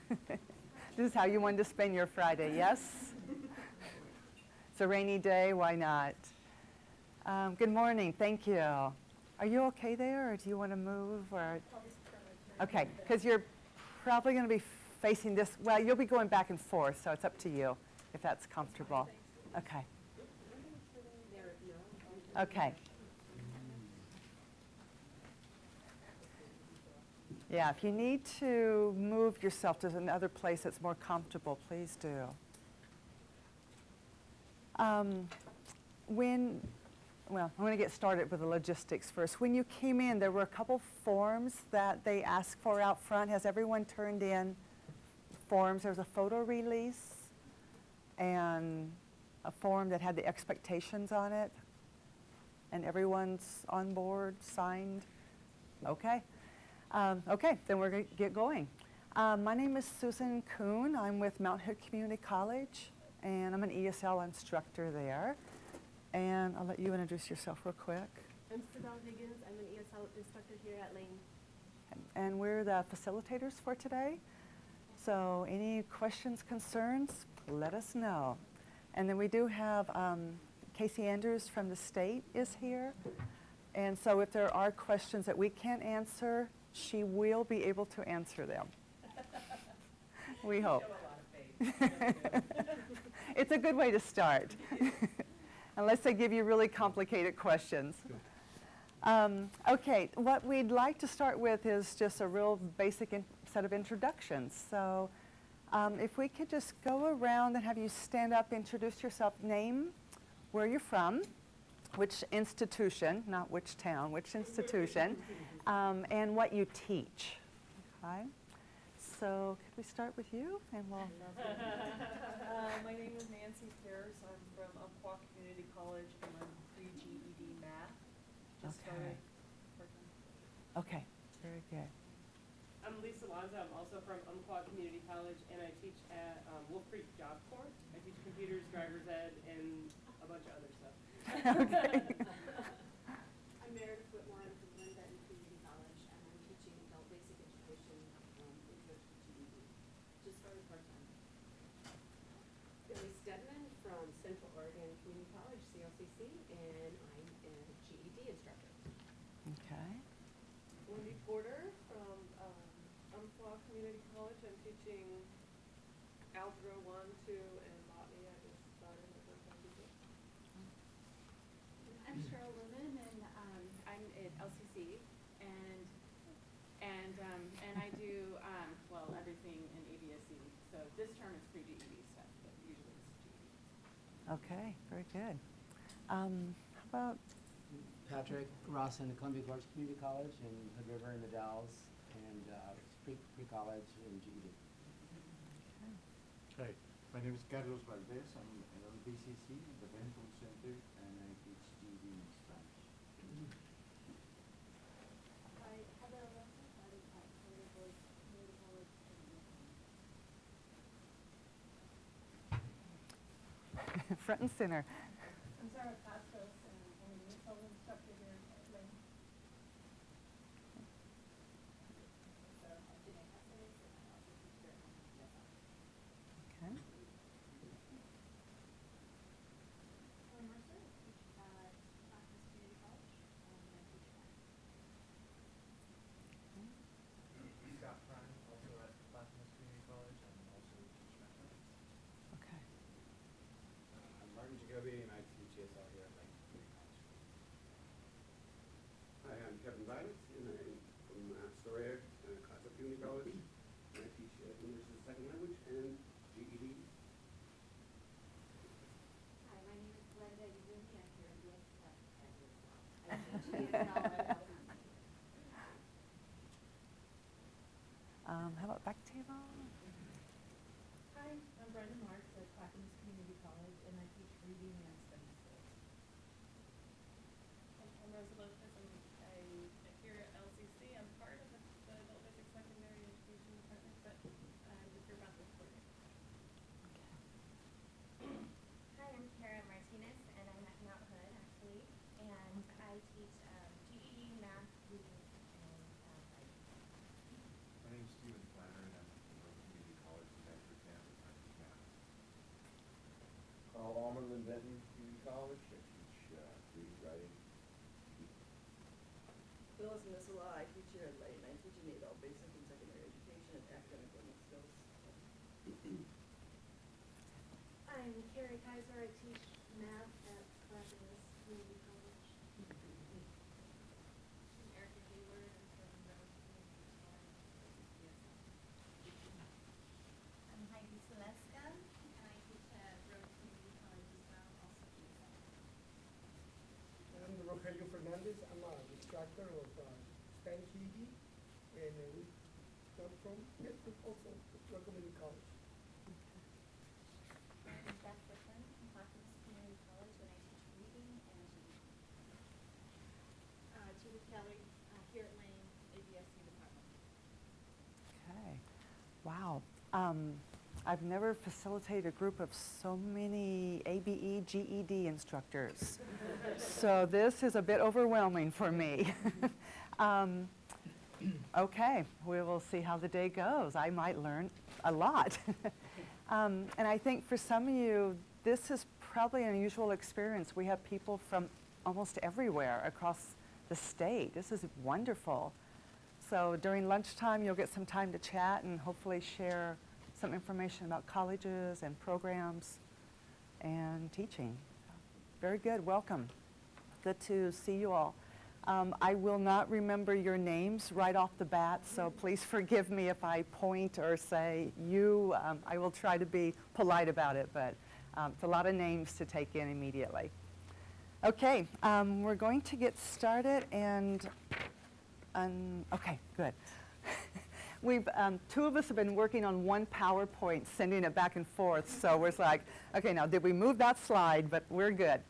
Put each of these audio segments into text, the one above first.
This is how you wanted to spend your Friday, yes? It's a rainy day, why not? Good morning, thank you. Are you okay there, or do you want to move? Or? Okay, because you're probably going to be facing this, well, you'll be going back and forth, so it's up to you if that's comfortable. Okay. Okay. Yeah, if you need to move yourself to another place that's more comfortable, please do. Well, I'm going to get started with the logistics first. When you came in, there were a couple forms that they asked for out front. Has everyone turned in forms? There was a photo release and a form that had the expectations on it. And everyone's on board, signed? Okay. Okay, then we're going to get going. My name is Susan Kuhn. I'm with Mount Hood Community College, and I'm an ESL instructor there. And I'll let you introduce yourself real quick. I'm Sidal Higgins. I'm an ESL instructor here at Lane. And we're the facilitators for today. So any questions, concerns, let us know. And then we do have Casey Andrews from the state is here. And so if there are questions that we can't answer, she will be able to answer them. We hope. Show a lot of faith. It's a good way to start. Unless they give you really complicated questions. Okay, what we'd like to start with is just a real basic set of introductions. So if we could just go around and have you stand up, introduce yourself, name, where you're from, which institution, not which town, which institution, and what you teach. Okay? So could we start with you? And we'll. My name is Nancy Pierce. I'm from Umpqua Community College, and I'm pre-GED math. Just started part-time. Okay, very good. I'm Lisa Lanza. I'm also from Umpqua Community College, and I teach at Wolf Creek Job Corps. I teach computers, driver's ed, and a bunch of other stuff. Okay. I'm Meredith Whitmore. I'm from Glen Benton Community College, and I'm teaching adult basic education, introduction to GED. Just started part-time. Billy Stedman from Central Oregon Community College, CLCC, and I'm a GED instructor. Okay. Wendy Porter from Umpqua Community College. I'm teaching Algebra 1, 2, and Botany. I just started my first-time teaching. I'm Cheryl Lemon, and I'm at LCC, and I do, well, everything in ABSE. So this term is pre-GED stuff, but usually it's GED. Okay, very good. How about Patrick Rawson at Columbia Gorge Community College in Hood River in the Dalles, and pre-college and GED. Hi, my name is Carlos Valdez. I'm at LBCC, the Benton Center, and I teach GED in Spanish. I have a lesson at Columbia Gorge Community College. front and center? I'm Sarah Pastos, and I'm an ESL instructor here at Lane. So I'm Janae Hesses, and I also teach here at ESL. Okay. Helen Mercer, I teach at Clackamas Community College, and I teach math. Scott Prime, also at Clackamas Community College, and also teach mathematics. Okay. I'm Martin Jacoby, and I teach ESL here at Lane Community College. Hi, I'm Kevin Violet, and I'm from Astoria, Classic Community College, and I teach English as a second language and GED. Hi, my name is Glenda Yuzumi. I'm here at ESL. I teach ESL and mathematics. How about back table? Hi, I'm Brenda Marks at Clackamas Community College, and I teach reading and study skills. I'm Rosa Lopez. I'm here at LCC. I'm part of the Adult Basic Secondary Education Department, but I'm just your math coordinator. Hi, I'm Kara Martinez, and I'm at Mount Hood, actually, and I teach GED, math, reading, and writing. My name is Stephen Flannery, and I'm from Grove Community Gonzalez Nisela. I teach here at Lane. I teach in adult basic and secondary education and academic learning skills. I'm Carrie Kaiser. I teach math at Clackamas Community College. I'm Erica Hayward. I'm from Rose Community College. I'm Heidi Seleska, and I teach at Rhodes Community College as well, also ESL. I'm Rogelio Fernandez. I'm an instructor of Spanish ED, and we come from also Rhodes Community College. I'm Beth Whitman from Clackamas Community College, and I teach reading and GED. Judith Kelly, here at Lane, ABSC department. Okay, wow. I've never facilitated a group of so many ABE, GED instructors. So this is a bit overwhelming for me. Okay, we will see how the day goes. I might learn a lot. And I think for some of you, this is probably an unusual experience. We have people from almost everywhere across the state. This is wonderful. So during lunchtime, you'll get some time to chat and hopefully share some information about colleges and programs and teaching. Very good, welcome. Good to see you all. I will not remember your names right off the bat, so please forgive me if I point or say you. I will try to be polite about it, but it's a lot of names to take in immediately. Okay, we're going to get started and, okay, good. We've, two of us have been working on one PowerPoint, sending it back and forth, so we're like, okay, now did we move that slide, but we're good.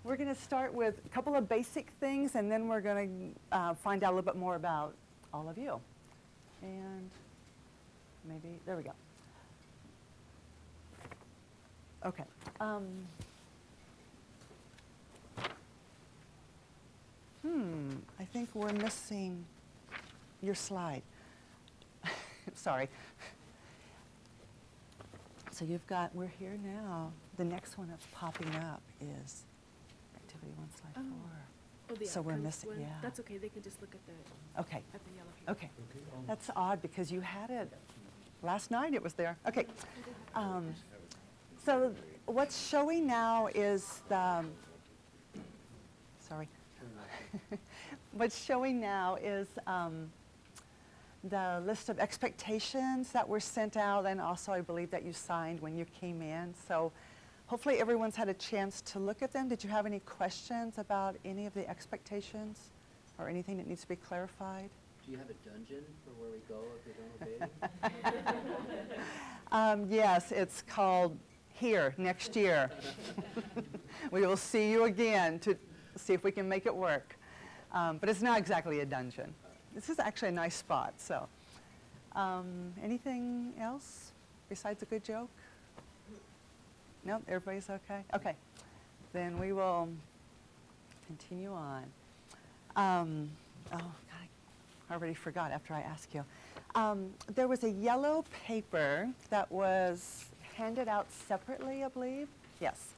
We're going to start with a couple of basic things, and then we're going to find out a little bit more about all of you. And maybe, there we go. Okay. I think we're missing your slide. Sorry. So you've got, we're here now. The next one that's popping up is activity 1, slide 4. Oh, the So we're outcomes missing, one. yeah. That's okay, they can just look at the, Okay, at the yellow paper. okay. That's odd because you had it, last night it was there. Okay. So what's showing now is the, sorry. What's showing now is the list of expectations that were sent out, and also I believe that you signed when you came in. So hopefully everyone's had a chance to look at them. Did you have any questions about any of the expectations or anything that needs to be clarified? Do you have a dungeon for where we go if we don't obey? Yes, it's called Here Next Year. We will see you again to see if we can make it work. But it's not exactly a dungeon. This is actually a nice spot, so. Anything else besides a good joke? No, everybody's okay? Okay, then we will continue on. Oh, God, I already forgot after I asked you. There was a yellow paper that was handed out separately, I believe. Yes.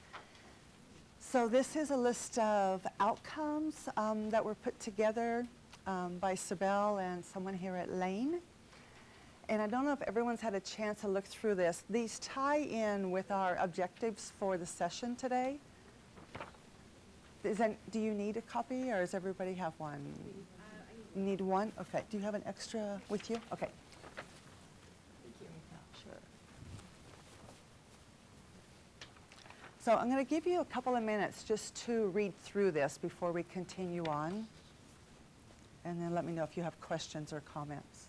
So this is a list of outcomes that were put together by Sibel and someone here at Lane. And I don't know if everyone's had a chance to look through this. These tie in with our objectives for the session today. Do you need a copy, or does everybody have one? You need one? Okay. Do you have an extra with you? Okay. Sure. So I'm going to give you a couple of minutes just to read through this before we continue on. And then let me know if you have questions or comments.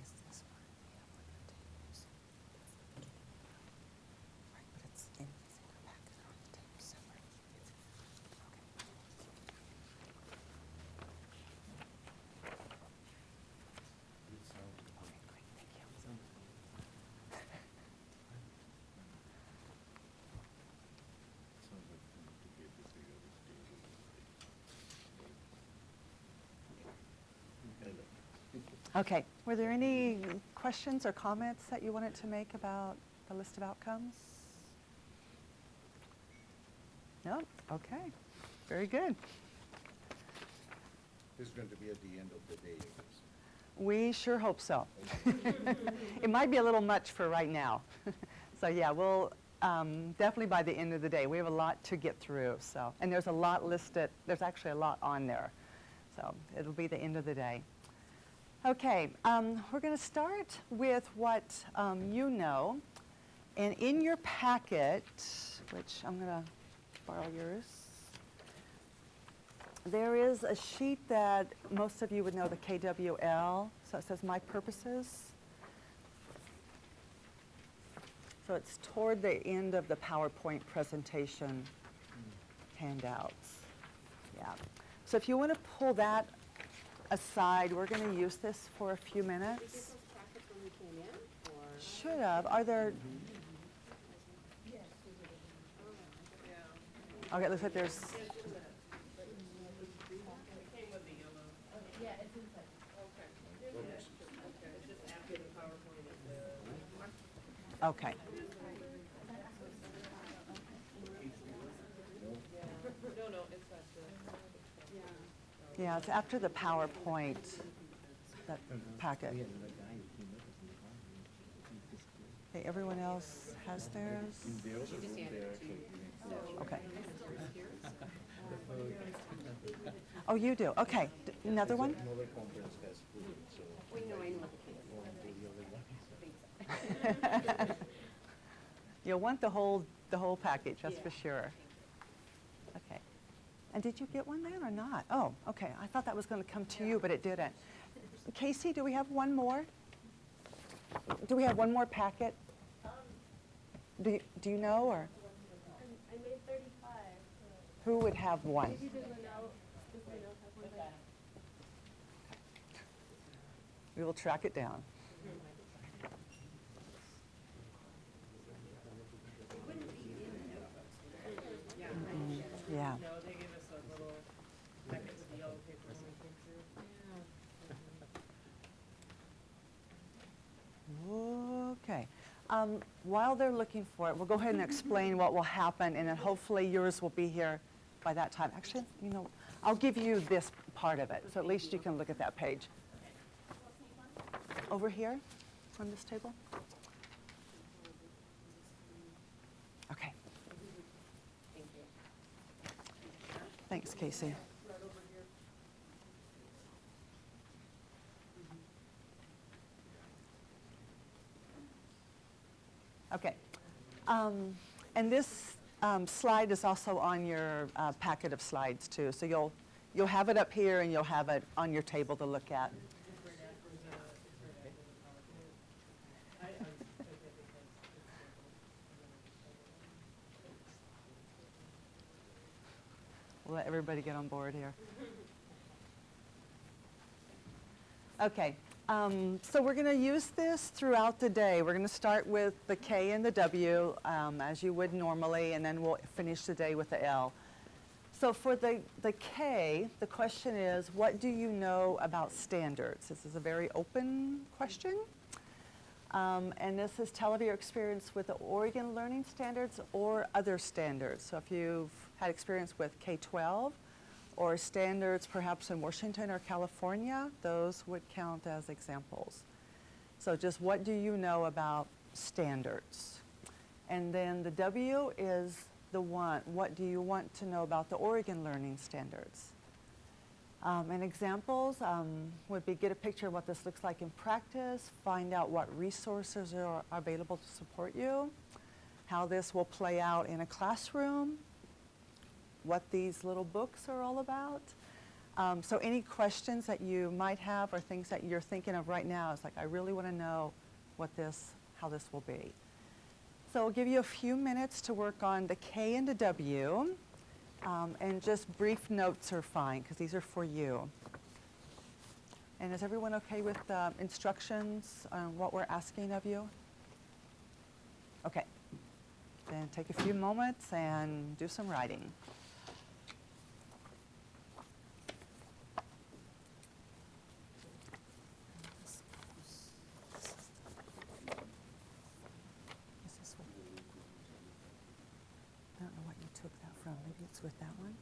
Is this one? Yeah, we're going to use. Okay, were there any questions or comments that you wanted to make about the list of outcomes? No? Okay, very good. This is going to be at the end of the day, I guess. We sure hope so. It might be a little much for right now. So yeah, we'll definitely by the end of the day. We have a lot to get through, so, and there's a lot listed, there's actually a lot on there. So it'll be the end of the day. Okay, we're going to start with what you know. And in your packet, which I'm going to borrow yours, there is a sheet that most of you would know, the KWL. So it says My Purposes. So it's toward the end of the PowerPoint presentation handouts. Yeah. So if you want to pull that aside, we're going to use this for a few minutes. Did you get those packets when we came in, or? Should have. Are there? Okay, looks like there's. It came with the yellow. Yeah, it's inside. Okay. Okay, it's just after the PowerPoint is the. Okay. No, it's at the. Yeah, it's after the PowerPoint, that packet. Okay, everyone else has theirs? Okay. Oh, you do? Okay. Another one? Another conference has food, so. We know, I know. You'll want the whole package, that's for sure. Okay. And did you get one then or not? Oh, okay. I thought that was going to come to you, but it didn't. Casey, do we have one more? Do we have one more packet? Do you know, or I made 35. who would have one? Maybe does Lynell have one there? We will track it down. Yeah. No, they gave us a little packet with the yellow paper when we came through. Okay. While they're looking for it, we'll go ahead and explain what will happen, and then hopefully yours will be here by that time. Actually, you know, I'll give you this part of it, so at least you can look at that page. Over here on this table? Okay. Thanks, Casey. Okay. And this slide is also on your packet of slides too. So you'll have it up here and you'll have it on your table to look at. We'll let everybody get on board here. Okay. So we're going to use this throughout the day. We're going to start with the K and the W, as you would normally, and then we'll finish the day with the L. So for the K, the question is, what do you know about standards? This is a very open question. And this is tell of your experience with the Oregon Learning Standards or other standards. So if you've had experience with K-12, or standards perhaps in Washington or California, those would count as examples. So just what do you know about standards? And then the W is the want. What do you want to know about the Oregon Learning Standards? And examples would be get a picture of what this looks like in practice, find out what resources are available to support you, how this will play out in a classroom, what these little books are all about. So any questions that you might have or things that you're thinking of right now, it's like, I really want to know how this will be. So we'll give you a few minutes to work on the K and the W, and just brief notes are fine, because these are for you. And is everyone okay with instructions on what we're asking of you? Okay. Then take a few moments and do some writing. photos with that one.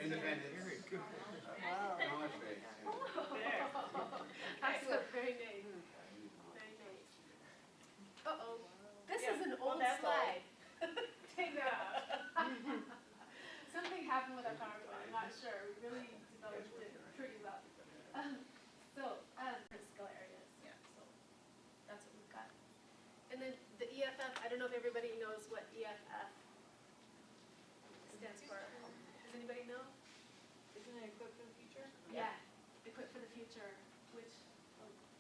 Independence. Wow. How much space? Excellent, very nice, very nice. Uh-oh, this Yeah, is an well, old that's slide. Take that off. Something happened with our PowerPoint, I'm not sure, we really developed it pretty well. Skill areas, yeah, so that's what we've got. And then the EFF, I don't know if everybody knows what EFF stands for. Does anybody know? Isn't it equipped for the future? Yeah, Equip for the Future, which,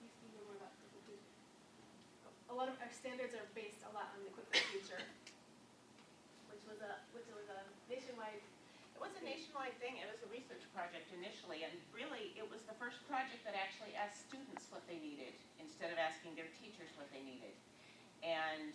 you see more about Equip for the Future. A lot of our standards are based a lot on Equip for the Future, which was a nationwide. It was a nationwide thing. It was a research project initially, and really it was the first project that actually asked students what they needed instead of asking their teachers what they needed. And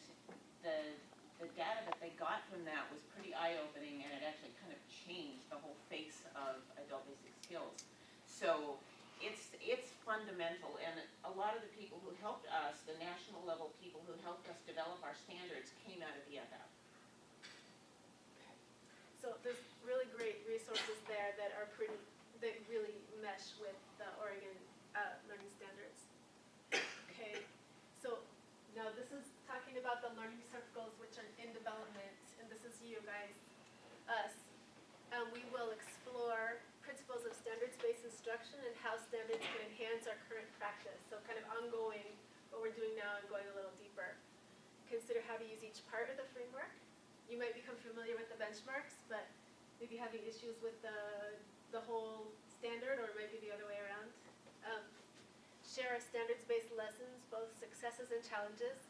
the data that they got from that was pretty eye-opening, and it actually kind of changed the whole face of adult basic skills. So it's fundamental, and a lot of the people who helped us, the national level people who helped us develop our standards, came out of EFF. So there's really great resources there that really mesh with the Oregon learning standards. Okay, so now this is talking about the learning circles which are in development, and this is you guys, us. And we will explore principles of standards-based instruction and how standards can enhance our current practice. So kind of ongoing what we're doing now and going a little deeper. Consider how to use each part of the framework. You might become familiar with the benchmarks, but maybe having issues with the whole standard, or maybe the other way around. Share our standards-based lessons, both successes and challenges,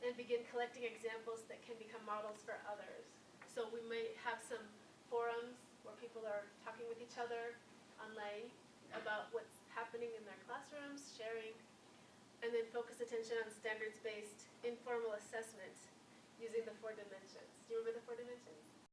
and begin collecting examples that can become models for others. So we might have some forums where people are talking with each other online about what's happening in their classrooms, sharing, and then focus attention on standards-based informal assessment using the 4 dimensions. Do you remember the 4 dimensions?